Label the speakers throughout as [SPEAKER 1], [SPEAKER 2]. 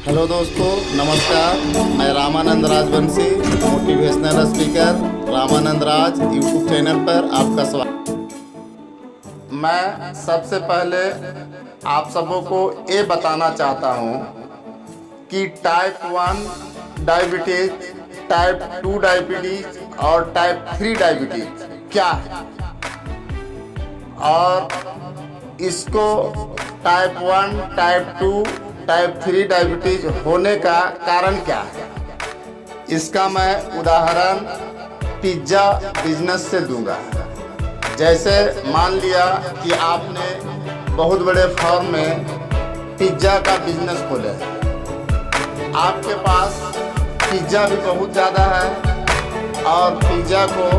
[SPEAKER 1] Hello दोस्तों, नमस्कार। मैं रामानंद राजवंशी, मोटिवेशनल स्पीकर रामानंद राज यूट्यूब चैनल पर आपका स्वागत। मैं सबसे पहले आप सबों को ये बताना चाहता हूँ कि टाइप 1 डायबिटीज, टाइप 2 डायबिटीज और टाइप 3 डायबिटीज क्या है और इसको टाइप 1, टाइप 2, टाइप 3 डायबिटीज होने का कारण क्या है। इसका मैं उदाहरण पिज्ज़ा बिजनेस से दूंगा। जैसे मान लिया कि आपने बहुत बड़े फर्म में पिज्ज़ा का बिजनेस खोले है, आपके पास पिज्ज़ा भी बहुत ज़्यादा है और पिज्ज़ा को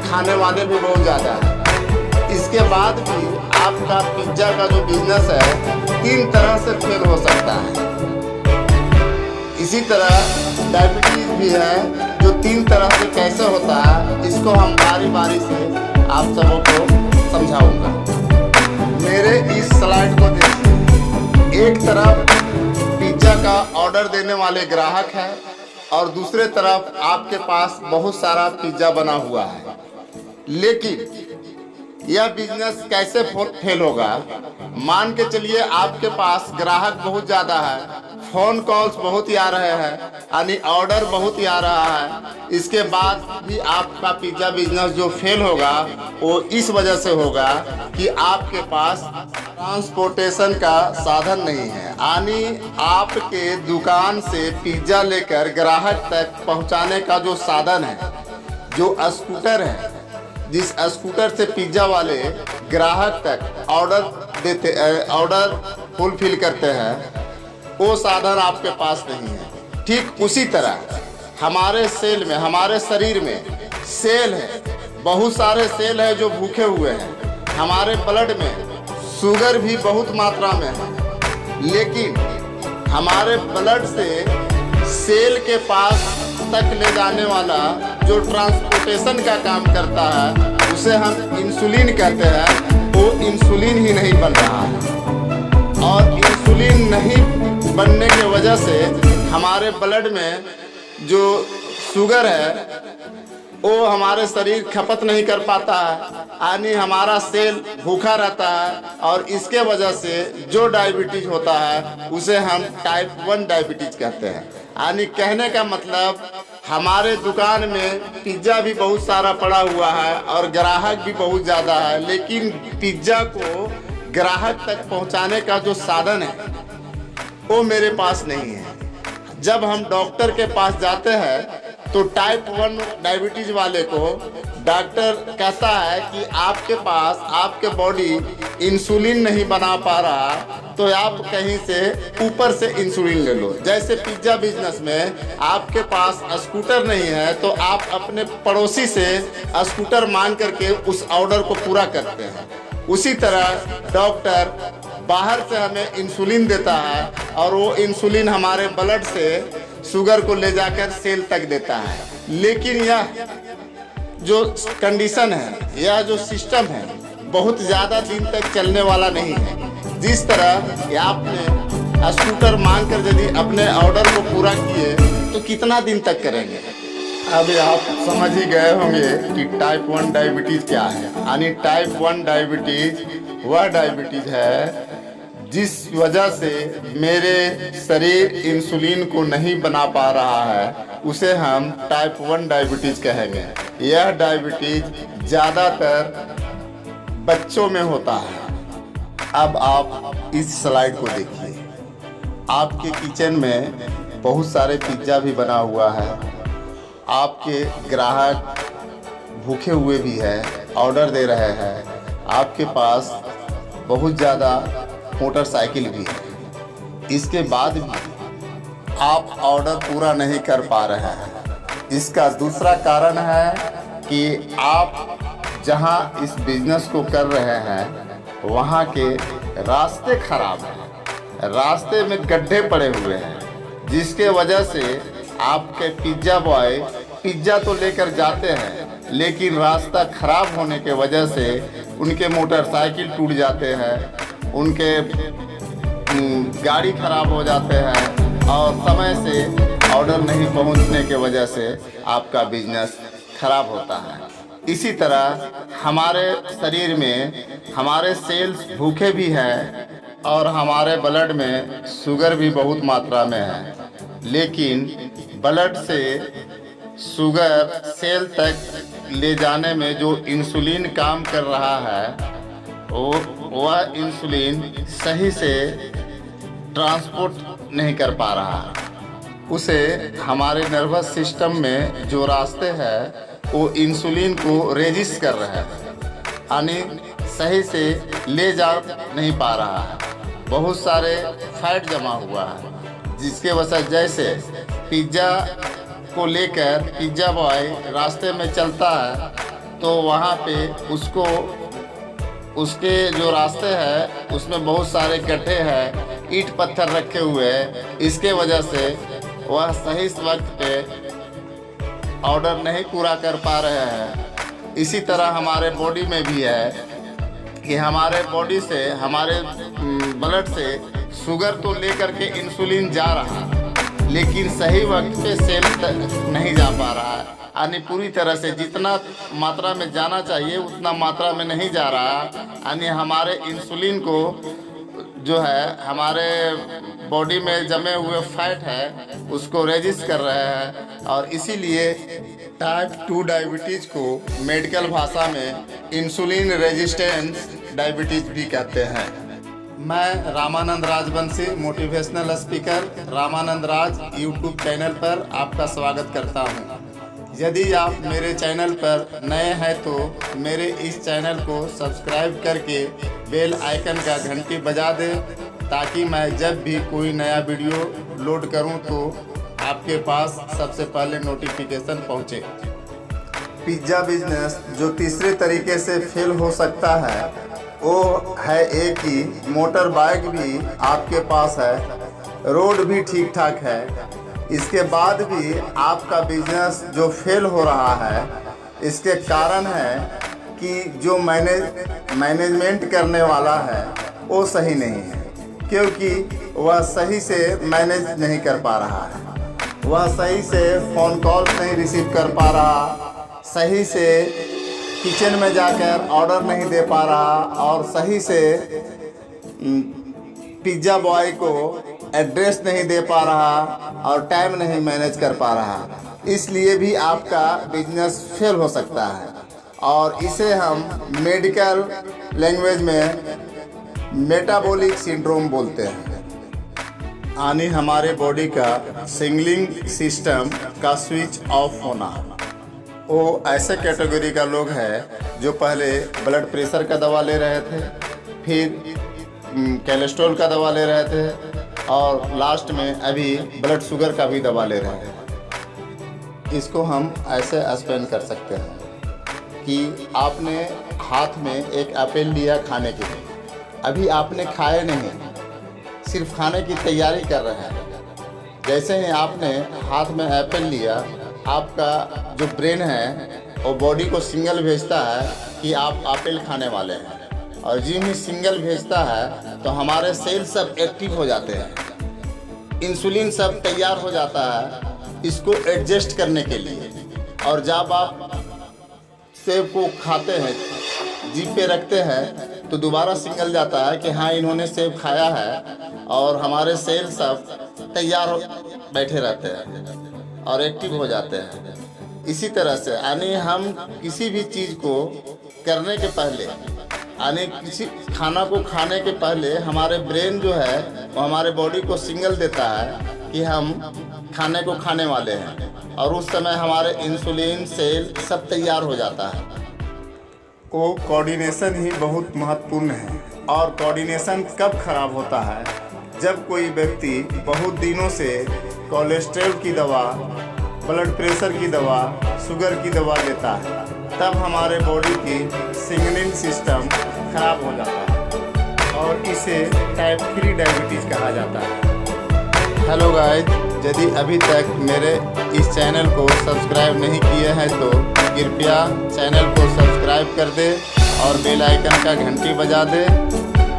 [SPEAKER 1] खाने वाले भी बहुत ज़्यादा है। इसके बाद भी आपका पिज्ज़ा का जो बिजनेस है 3 तरह से फेल हो सकता है। इसी तरह डायबिटीज भी है जो 3 तरह से कैसे होता है, इसको हम बारी बारी से आप सबों को समझाऊंगा। मेरे इस स्लाइड को देखिए। एक तरफ पिज्ज़ा का ऑर्डर देने वाले ग्राहक है और दूसरे तरफ आपके पास बहुत सारा पिज्ज़ा बना हुआ है। लेकिन यह बिजनेस कैसे फेल होगा। मान के चलिए आपके पास ग्राहक बहुत ज़्यादा है, फ़ोन कॉल्स बहुत ही आ रहे हैं, यानी ऑर्डर बहुत ही आ रहा है। इसके बाद भी आपका पिज्ज़ा बिजनेस जो फेल होगा वो इस वजह से होगा कि आपके पास ट्रांसपोर्टेशन का साधन नहीं है, यानी आपके दुकान से पिज्ज़ा लेकर ग्राहक तक पहुंचाने का जो साधन है, जो स्कूटर है, जिस स्कूटर से पिज्ज़ा वाले ग्राहक तक ऑर्डर फुलफिल करते हैं, वो साधन आपके पास नहीं है। ठीक उसी तरह हमारे सेल में, हमारे शरीर में सेल है, बहुत सारे सेल है जो भूखे हुए हैं। हमारे ब्लड में शुगर भी बहुत मात्रा में है, लेकिन हमारे ब्लड से सेल के पास तक ले जाने वाला जो ट्रांसपोर्टेशन का काम करता है, उसे हम इंसुलिन कहते हैं, वो इंसुलिन ही नहीं बन रहा है। और इंसुलिन नहीं बनने की वजह से हमारे ब्लड में जो शुगर है वो हमारे शरीर खपत नहीं कर पाता है, यानी हमारा सेल भूखा रहता है और इसके वजह से जो डायबिटीज होता है उसे हम टाइप 1 डायबिटीज कहते हैं। यानी कहने का मतलब हमारे दुकान में पिज्ज़ा भी बहुत सारा पड़ा हुआ है और ग्राहक भी बहुत ज़्यादा है, लेकिन पिज्ज़ा को ग्राहक तक पहुंचाने का जो साधन है वो मेरे पास नहीं है। जब हम डॉक्टर के पास जाते हैं तो टाइप 1 डायबिटीज वाले को डॉक्टर कहता है कि आपके पास, आपके बॉडी इंसुलिन नहीं बना पा रहा, तो आप कहीं से ऊपर से इंसुलिन ले लो। जैसे पिज्ज़ा बिजनेस में आपके पास स्कूटर नहीं है तो आप अपने पड़ोसी से स्कूटर मांग करके उस ऑर्डर को पूरा करते हैं। उसी तरह डॉक्टर बाहर से हमें इंसुलिन देता है और वो इंसुलिन हमारे ब्लड से शुगर को ले जाकर सेल तक देता है। लेकिन यह जो कंडीशन है, यह जो सिस्टम है, बहुत ज़्यादा दिन तक चलने वाला नहीं है। जिस तरह आपने स्कूटर मांग कर यदि अपने ऑर्डर को पूरा किए तो कितना दिन तक करेंगे। अभी आप समझ ही गए होंगे कि टाइप 1 डायबिटीज़ क्या है। यानी टाइप 1 डायबिटीज़ वह डायबिटीज़ है जिस वजह से मेरे शरीर इंसुलिन को नहीं बना पा रहा है, उसे हम टाइप 1 डायबिटीज़ कहेंगे। यह डायबिटीज़ ज़्यादातर बच्चों में होता है। अब आप इस स्लाइड को देखिए। आपके किचन में बहुत सारे पिज्ज़ा भी बना हुआ है, आपके ग्राहक भूखे हुए भी हैं, ऑर्डर दे रहे हैं, आपके पास बहुत ज़्यादा मोटरसाइकिल भी है। इसके बाद भी आप ऑर्डर पूरा नहीं कर पा रहे हैं। इसका दूसरा कारण है कि आप जहां इस बिजनेस को कर रहे हैं वहां के रास्ते खराब हैं, रास्ते में गड्ढे पड़े हुए हैं, जिसके वजह से आपके पिज्ज़ा बॉय पिज्ज़ा तो लेकर जाते हैं, लेकिन रास्ता खराब होने के वजह से उनके मोटरसाइकिल टूट जाते हैं, उनके गाड़ी खराब हो जाते हैं और समय से ऑर्डर नहीं पहुंचने के वजह से आपका बिजनेस खराब होता है। इसी तरह हमारे शरीर में हमारे सेल्स भूखे भी हैं और हमारे ब्लड में शुगर भी बहुत मात्रा में है, लेकिन ब्लड से शुगर सेल तक ले जाने में जो इंसुलिन काम कर रहा है वह इंसुलिन सही से ट्रांसपोर्ट नहीं कर पा रहा है। उसे हमारे नर्वस सिस्टम में जो रास्ते हैं वो इंसुलिन को रेजिस्ट कर रहे हैं, यानी सही से ले जा नहीं पा रहा है। बहुत सारे फैट जमा हुआ है, जिसके वजह जैसे पिज़्ज़ा को लेकर पिज़्ज़ा बॉय रास्ते में चलता है तो वहाँ पे उसके जो रास्ते हैं उसमें बहुत सारे गड्ढे हैं, ईंट पत्थर रखे हुए हैं। इसके वजह से वह सही वक्त पे ऑर्डर नहीं पूरा कर पा रहे हैं। इसी तरह हमारे बॉडी में भी है कि हमारे बॉडी से हमारे ब्लड से शुगर तो लेकर के इंसुलिन जा रहा है, लेकिन सही वक्त पे सेल तक नहीं जा पा रहा है, यानी पूरी तरह से जितना मात्रा में जाना चाहिए उतना मात्रा में नहीं जा रहा, यानी हमारे इंसुलिन को जो है हमारे बॉडी में जमे हुए फैट है उसको रेजिस्ट कर रहे हैं। और इसीलिए टाइप 2 डायबिटीज़ को मेडिकल भाषा में इंसुलिन रेजिस्टेंस डायबिटीज़ भी कहते हैं। मैं रामानंद राजवंशी, मोटिवेशनल स्पीकर रामानंद राज यूट्यूब चैनल पर आपका स्वागत करता हूं। यदि आप मेरे चैनल पर नए हैं तो मेरे इस चैनल को सब्सक्राइब करके बेल आइकन का घंटी बजा दें, ताकि मैं जब भी कोई नया वीडियो लोड करूं तो आपके पास सबसे पहले नोटिफिकेशन पहुंचे। पिज़्ज़ा बिजनेस जो तीसरे तरीके से फेल हो सकता है वो है एक ही मोटर बाइक भी आपके पास है, रोड भी ठीक ठाक है, इसके बाद भी आपका बिजनेस जो फेल हो रहा है, इसके कारण है कि जो मैनेजमेंट करने वाला है वो सही नहीं है, क्योंकि वह सही से मैनेज नहीं कर पा रहा है। वह सही से फ़ोन कॉल नहीं रिसीव कर पा रहा, सही से किचन में जाकर ऑर्डर नहीं दे पा रहा और सही से पिज़्ज़ा बॉय को एड्रेस नहीं दे पा रहा और टाइम नहीं मैनेज कर पा रहा। इसलिए भी आपका बिजनेस फेल हो सकता है और इसे हम मेडिकल लैंग्वेज में मेटाबॉलिक सिंड्रोम बोलते हैं, यानी हमारे बॉडी का सिग्नलिंग सिस्टम का स्विच ऑफ होना। वो ऐसे कैटेगरी का लोग हैं जो पहले ब्लड प्रेशर का दवा ले रहे थे, फिर कोलेस्ट्रॉल का दवा ले रहे थे और लास्ट में अभी ब्लड शुगर का भी दवा ले रहे हैं। इसको हम ऐसे एक्सप्लेन कर सकते हैं कि आपने हाथ में एक एप्पल लिया खाने के लिए, अभी आपने खाए नहीं, सिर्फ खाने की तैयारी कर रहे हैं। जैसे ही आपने हाथ में एप्पल लिया, आपका जो ब्रेन है वो बॉडी को सिग्नल भेजता है कि आप एप्पल खाने वाले हैं, और जिन ही सिग्नल भेजता है तो हमारे सेल सब एक्टिव हो जाते हैं, इंसुलिन सब तैयार हो जाता है इसको एडजस्ट करने के लिए। और जब आप सेब को खाते हैं, जीभ पे रखते हैं, तो दोबारा सिग्नल जाता है कि हाँ इन्होंने सेब खाया है, और हमारे सेल सब तैयार बैठे रहते हैं और एक्टिव हो जाते हैं। इसी तरह से यानी हम किसी भी चीज़ को करने के पहले, यानी किसी खाना को खाने के पहले हमारे ब्रेन जो है वो हमारे बॉडी को सिग्नल देता है कि हम खाने को खाने वाले हैं, और उस समय हमारे इंसुलिन सेल सब तैयार हो जाता है। वो कोऑर्डिनेशन ही बहुत महत्वपूर्ण है। और कोऑर्डिनेशन कब खराब होता है? जब कोई व्यक्ति बहुत दिनों से कोलेस्ट्रॉल की दवा, ब्लड प्रेशर की दवा, शुगर की दवा लेता है, तब हमारे बॉडी की सिग्नलिंग सिस्टम खराब हो जाता है और इसे टाइप 3 डायबिटीज़ कहा जाता है। हेलो गाइस, यदि अभी तक मेरे इस चैनल को सब्सक्राइब नहीं किए हैं तो कृपया चैनल को सब्सक्राइब कर दे और बेल आइकन का घंटी बजा दे,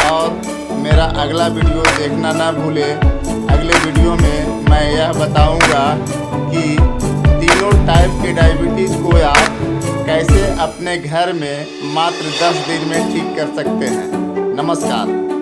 [SPEAKER 1] और मेरा अगला वीडियो देखना ना भूले। अगले वीडियो में यह बताऊंगा कि तीनों टाइप के डायबिटीज़ को आप कैसे अपने घर में मात्र 10 दिन में ठीक कर सकते हैं। नमस्कार।